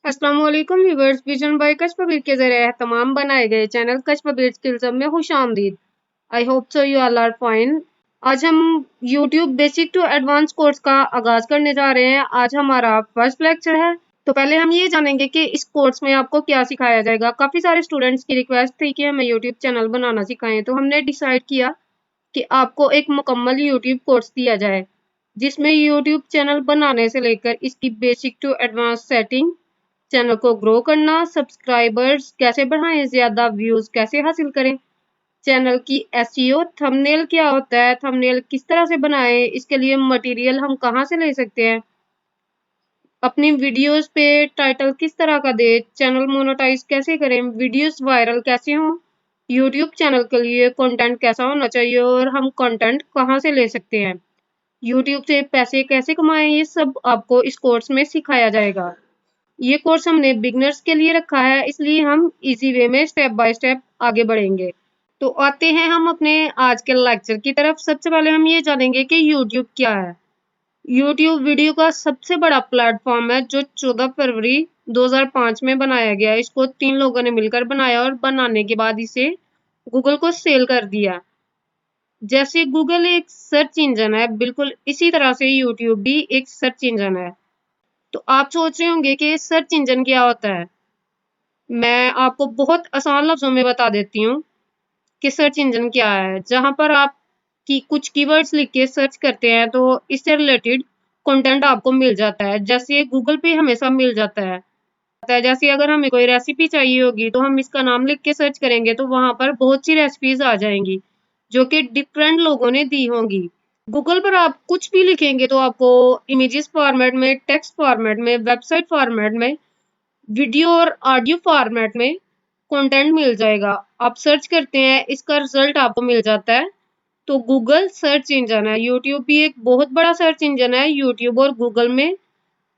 अस्सलाम वालेकुम viewers. Vision bye कच पब्लिक के जरिए तमाम बनाए गए चैनल कच पब्लिक स्किल्स में खुश आमदीद। I hope so you all are fine. आज हम YouTube basic to advance course का आगाज करने जा रहे हैं। आज हमारा फर्स्ट लेक्चर है। तो पहले हम ये जानेंगे कि इस कोर्स में आपको क्या सिखाया जाएगा। काफी सारे स्टूडेंट्स की रिक्वेस्ट थी कि हमें यूट्यूब चैनल बनाना सिखाएं, तो हमने डिसाइड किया कि आपको एक मुकम्मल यूट्यूब कोर्स दिया जाए, जिसमें यूट्यूब चैनल बनाने से लेकर इसकी basic to advance setting, channel को ग्रो करना, सब्सक्राइबर्स कैसे बढ़ाएं, ज्यादा व्यूज कैसे हासिल करें, चैनल की एसईओ, थंबनेल क्या होता है, थंबनेल किस तरह से बनाएं, इसके लिए मटेरियल हम कहाँ से ले सकते हैं, अपनी वीडियोस पे टाइटल किस तरह का दे, चैनल मोनेटाइज कैसे करें, वीडियोस वायरल कैसे हों, यूट्यूब चैनल के लिए कंटेंट कैसा होना चाहिए और हम कंटेंट कहाँ से ले सकते हैं, यूट्यूब से पैसे कैसे कमाएं, ये सब आपको इस कोर्स में सिखाया जाएगा। ये कोर्स हमने बिगनर्स के लिए रखा है, इसलिए हम इजी वे में स्टेप बाय स्टेप आगे बढ़ेंगे। तो आते हैं हम अपने आज के लेक्चर की तरफ। सबसे पहले हम ये जानेंगे कि यूट्यूब क्या है। यूट्यूब वीडियो का सबसे बड़ा प्लेटफॉर्म है जो 14 फरवरी 2005 में बनाया गया। इसको 3 लोगों ने मिलकर बनाया और बनाने के बाद इसे गूगल को सेल कर दिया। जैसे गूगल एक सर्च इंजन है, बिल्कुल इसी तरह से यूट्यूब भी एक सर्च इंजन है। तो आप सोच रहे होंगे कि सर्च इंजन क्या होता है। मैं आपको बहुत आसान लफ्जों में बता देती हूँ कि सर्च इंजन क्या है। जहां पर आप की कुछ कीवर्ड्स लिख के सर्च करते हैं तो इससे रिलेटेड कंटेंट आपको मिल जाता है। जैसे गूगल पे हमेशा मिल जाता है। जैसे अगर हमें कोई रेसिपी चाहिए होगी तो हम इसका नाम लिख के सर्च करेंगे तो वहां पर बहुत सी रेसिपीज आ जाएंगी जो कि डिफरेंट लोगों ने दी होंगी। गूगल पर आप कुछ भी लिखेंगे तो आपको इमेजेस फॉर्मेट में, टेक्स्ट फॉर्मेट में, वेबसाइट फॉर्मेट में, वीडियो और ऑडियो फॉर्मेट में कंटेंट मिल जाएगा। आप सर्च करते हैं, इसका रिजल्ट आपको मिल जाता है। तो गूगल सर्च इंजन है। यूट्यूब भी एक बहुत बड़ा सर्च इंजन है। यूट्यूब और गूगल में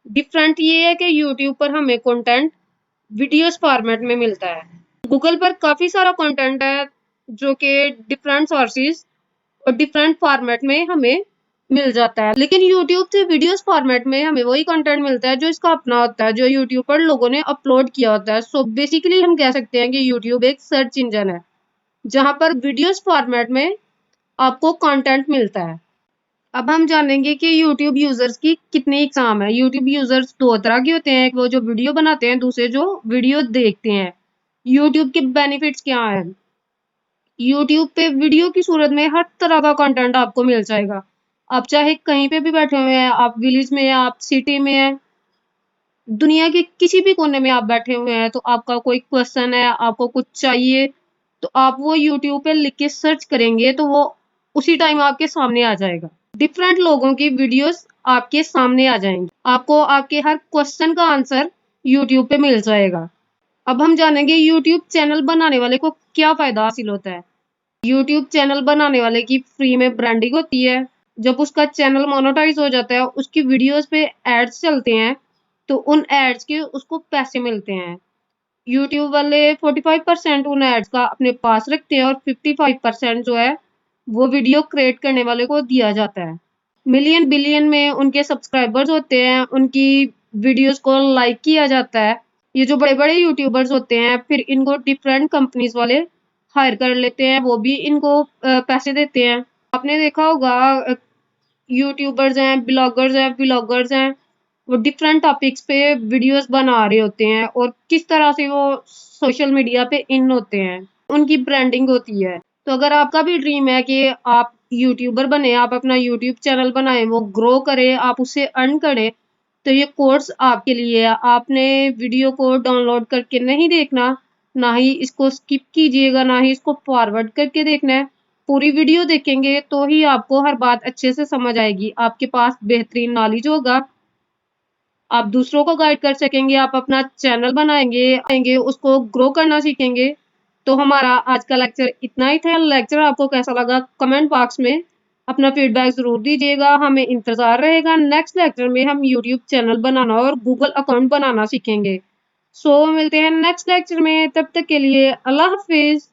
डिफरेंट ये है कि यूट्यूब पर हमें कंटेंट वीडियोस फॉर्मेट में मिलता है। गूगल पर काफी सारा कंटेंट है जो कि डिफरेंट सोर्सेज और डिफरेंट फॉर्मेट में हमें मिल जाता है। लेकिन यूट्यूब से वीडियोस फॉर्मेट में हमें वही कंटेंट मिलता है जो इसका अपना होता है, जो यूट्यूब पर लोगों ने अपलोड किया होता है। सो बेसिकली हम कह सकते हैं कि यूट्यूब एक सर्च इंजन है जहां पर वीडियोस फॉर्मेट में आपको कंटेंट मिलता है। अब हम जानेंगे कि यूट्यूब यूजर्स की कितनी एग्जाम है। यूट्यूब यूजर्स दो तरह के होते हैं, वो जो वीडियो बनाते हैं, दूसरे जो वीडियो देखते हैं। यूट्यूब के बेनिफिट्स क्या हैं। यूट्यूब पे वीडियो की सूरत में हर तरह का कंटेंट आपको मिल जाएगा। आप चाहे कहीं पे भी बैठे हुए हैं, आप विलेज में हैं, आप सिटी में हैं, दुनिया के किसी भी कोने में आप बैठे हुए हैं, तो आपका कोई क्वेश्चन है, आपको कुछ चाहिए, तो आप वो यूट्यूब पे लिख के सर्च करेंगे तो वो उसी टाइम आपके सामने आ जाएगा। डिफरेंट लोगों की वीडियोस आपके सामने आ जाएंगी। आपको आपके हर क्वेश्चन का आंसर यूट्यूब पे मिल जाएगा। अब हम जानेंगे यूट्यूब चैनल बनाने वाले को क्या फायदा हासिल होता है। यूट्यूब चैनल बनाने वाले की फ्री में ब्रांडिंग होती है। जब उसका चैनल मोनेटाइज हो जाता है, उसकी वीडियोस पे एड्स चलते हैं, तो उन एड्स के उसको पैसे मिलते हैं। यूट्यूब वाले 45% उन एड्स का अपने पास रखते हैं और 55% जो है वो वीडियो क्रिएट करने वाले को दिया जाता है। मिलियन बिलियन में उनके सब्सक्राइबर्स होते हैं, उनकी वीडियोस को लाइक किया जाता है। ये जो बड़े बड़े यूट्यूबर्स होते हैं, फिर इनको डिफरेंट कंपनीज वाले हायर कर लेते हैं, वो भी इनको पैसे देते हैं। आपने देखा होगा यूट्यूबर्स हैं, ब्लॉगर्स हैं, व्लॉगर्स हैं, वो डिफरेंट टॉपिक्स पे वीडियोस बना रहे होते हैं और किस तरह से वो सोशल मीडिया पे इन होते हैं, उनकी ब्रांडिंग होती है। तो अगर आपका भी ड्रीम है कि आप यूट्यूबर बने, आप अपना यूट्यूब चैनल बनाएं, वो ग्रो करें, आप उससे अर्न करें, तो ये कोर्स आपके लिए है। आपने वीडियो को डाउनलोड करके नहीं देखना, ना ही इसको स्किप कीजिएगा, ना ही इसको फॉरवर्ड करके देखना है। पूरी वीडियो देखेंगे तो ही आपको हर बात अच्छे से समझ आएगी, आपके पास बेहतरीन नॉलेज होगा, आप दूसरों को गाइड कर सकेंगे, आप अपना चैनल बनाएंगे, उसको ग्रो करना सीखेंगे। तो हमारा आज का लेक्चर इतना ही था। लेक्चर आपको कैसा लगा कमेंट बॉक्स में अपना फीडबैक जरूर दीजिएगा, हमें इंतजार रहेगा। नेक्स्ट लेक्चर में हम यूट्यूब चैनल बनाना और गूगल अकाउंट बनाना सीखेंगे। सो मिलते हैं नेक्स्ट लेक्चर में, तब तक के लिए अल्लाह हाफिज।